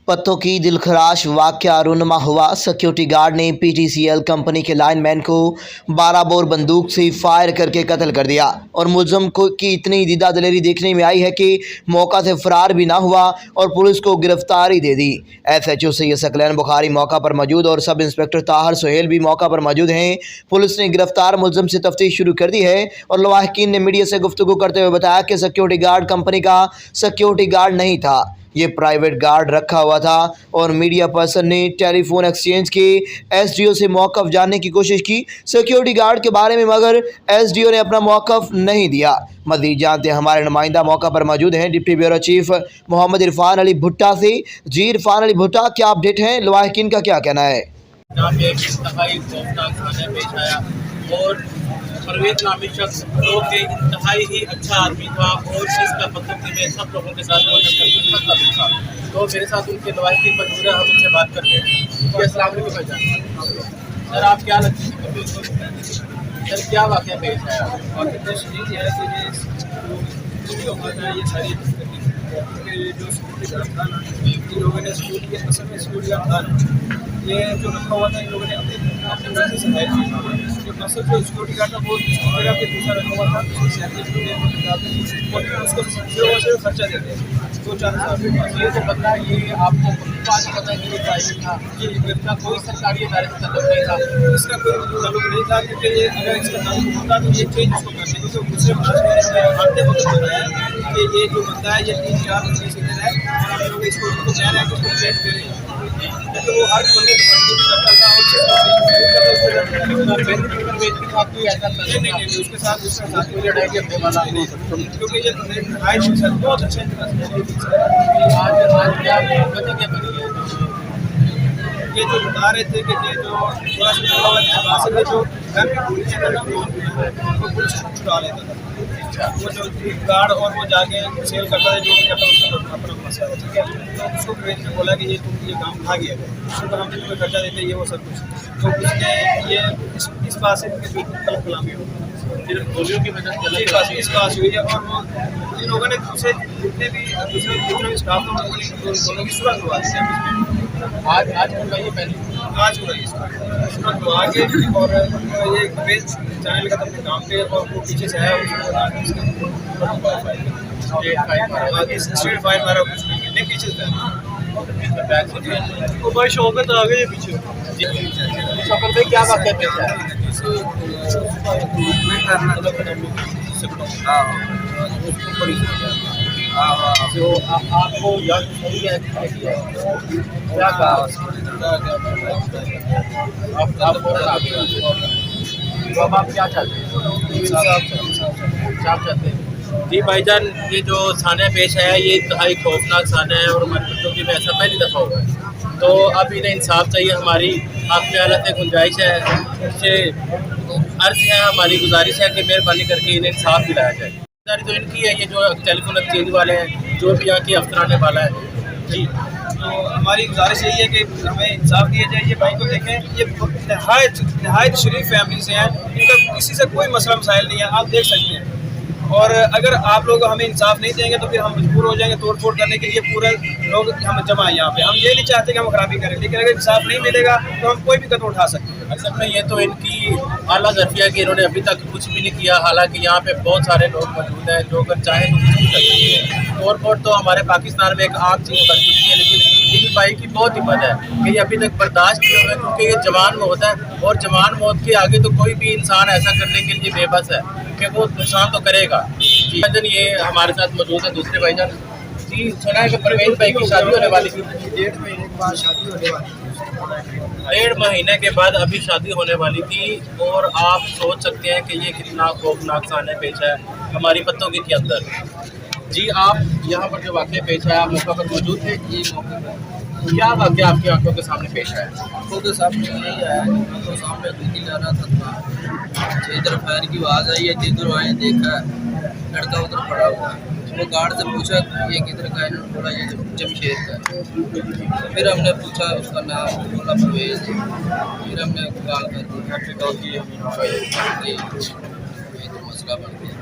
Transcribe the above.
पत्तों की दिलखराश वाकया रूनुमा हुआ। सिक्योरिटी गार्ड ने पीटीसीएल कंपनी के लाइनमैन को 12 बोर बंदूक से फायर करके कत्ल कर दिया और मुलजम को की इतनी दीदा दिलेरी देखने में आई है कि मौका से फरार भी ना हुआ और पुलिस को गिरफ्तारी दे दी। एसएचओ सैयद सकलैन बुखारी मौका पर मौजूद और सब इंस्पेक्टर ताहर सुहेल भी मौका पर मौजूद हैं। पुलिस ने गिरफ्तार मुलजम से तफ्तीश शुरू कर दी है और लवाहकीन ने मीडिया से गुफ्तगू करते हुए बताया कि सिक्योरिटी गार्ड कंपनी का सिक्योरिटी गार्ड नहीं था, ये प्राइवेट गार्ड रखा हुआ था और मीडिया पर्सन ने टेलीफोन एक्सचेंज के एसडीओ से मौक़िफ़ जानने की कोशिश की सिक्योरिटी गार्ड के बारे में, मगर एसडीओ ने अपना मौक़िफ़ नहीं दिया। मज़ीद जानते हैं हमारे नुमाइंदा मौका पर मौजूद हैं deputy bureau chief Mohammad Irfan Ali Bhutta से। जी इरफान अली भुट्टा, क्या अपडेट है, लवाहकीन का क्या कहना है? और परवेज नामी शख्स जो कि इंतहाई ही अच्छा आदमी था और इसका बखूबी में सब लोगों के साथ बहुत अच्छा था। तो मेरे साथ उनके लवाहकीन मौजूद है, हम उनसे बात करते हैं। अस्सलाम वालेकुम सर, आप क्या लगती है सर, क्या वाक़या पेश है? ये सारी जो सिक्योरिटी गार्ड था ना, इन लोगों ने सिक्योरिटी के असल में सिक्योरिटी गार्ड था ये जो रखा हुआ था, इन लोगों ने अपनी मर्जी से हायर किया। जो असल जो सिक्योरिटी गार्ड था वो जगह पे दूसरा रखा हुआ था, उसको सिर्फ खर्चा देते हैं 2-4 ये तो पता है, ये आपको पता है कि ये प्राइवेट था, ये इसका कोई सरकारी इदारे से ताल्लुक नहीं था, इसका कोई ताल्लुक नहीं था क्योंकि ये अगर इसका ताल्लुक होता तो ये चेंज उसको करने क्योंकि मुझसे आते वक्त बताया कि ये जो बंदा है ये 3-4 महीने से इधर है और हम लोग इसको कह रहे हैं कि उसको चेंज करें, तो वो हर बंदे करता था और नहीं उसके साथ लड़ाई करने वाला क्योंकि ये बहुत अच्छे ये जो बता रहे थे कि ये जो थोड़ा सा जो घर की गोली वो पुलिस छुड़ा लेता था, वो जो गार्ड और वो जाके सेल करता है जो भी करता है उसका अपना मसला है, ठीक है। तो उसको प्रेस ने बोला कि ये तुम ये काम खा गया है, उसको हम तुम्हें खर्चा देते ये वो सब कुछ, तो उसने ये इस बात से गलत कलामी हो गोलियों की वजह इस बात हुई है और वो इन लोगों ने दूसरे जितने भी स्टाफ थे उन दोनों की सूरत हुआ आज ये पहले आज हुआ सूरत हुआ आगे और ये कमेज जाने लगा अपने काम पे और वो पीछे से आया स्ट्रेट फायर मारा कुछ नहीं पीछे से वो भाई शौकत आ गए पीछे। शौकत भाई क्या बात करते हैं? तो आपको याद नहीं है क्या कहा आप क्या चाहते हैं? जी भाईजान, ये जो साना पेश आया ये इंतहाई खौफनाक साना है और हमारे बच्चों की में ऐसा पहली दफ़ा हुआ है, तो अब इन्हें इंसाफ चाहिए। हमारी आपकी हालत गुंजाइश है, उससे अर्ज़ है, हमारी गुजारिश है कि मेहरबानी करके इन्हें इंसाफ दिलाया जाए। तो इनकी है ये जो टेलीफोन एक्सचेंज वाले हैं, जो भी यहाँ की अफसरान वाला है जी, तो हमारी गुजारिश यही है कि हमें इंसाफ दिया जाए। ये भाई को देखें, ये नहायत शरीफ फैमिली से हैं, इनका किसी से कोई मसला मसाइल नहीं है, आप देख सकते हैं। और अगर आप लोग हमें इंसाफ नहीं देंगे तो फिर हम मजबूर हो जाएंगे तोड़ फोड़ करने के लिए, पूरे लोग हम जमा यहाँ पे। हम ये नहीं चाहते कि हम खराबी करें, लेकिन अगर इंसाफ नहीं मिलेगा तो हम कोई भी कदम उठा सकते हैं। असल में ये तो इनकी आला ज़रफ़िया कि इन्होंने अभी तक कुछ भी नहीं किया, हालांकि यहाँ पे बहुत सारे लोग मौजूद हैं जो अगर चाहें तो कुछ भी कर सकते हैं। तोड़ फोड़ तो हमारे पाकिस्तान में एक आम चीज़ बन चुकी है, लेकिन इन भाई की बहुत हिम्मत है कि ये अभी तक बर्दाश्त किए हुए, क्योंकि ये जवान मौत है और जवान मौत के आगे तो कोई भी इंसान ऐसा करने के लिए बेबस है कि वो नुकसान तो करेगा। जी भाईजान, ये हमारे साथ मौजूद है दूसरे भाईजान जी। सुना है कि परवेज भाई की शादी होने वाली थी, 1.5 महीने के बाद शादी होने वाली थी, 1.5 महीने के बाद अभी शादी होने वाली थी और आप सोच सकते हैं कि ये कितना खौफनाक साना पेश है हमारी पत्तों के अंदर। जी, आप यहाँ पर जो वाक़या पेश है, आप मौका पर मौजूद थे, ये क्या वाक़या आपकी आंखों के सामने पेश आया? आंखों के सामने यही आया तो सामने दूधी जा रहा था, इधर फायर की आवाज़ आई है, जिधर आए देखा लड़का उधर पड़ा हुआ है। वो गार्ड से पूछा ये किधर का है, इन्होंने बोला ये जमशेद का है। फिर हमने पूछा उसका नाम, बोला परवेज, फिर हमने कॉल कर दी, तो मसला बन गया।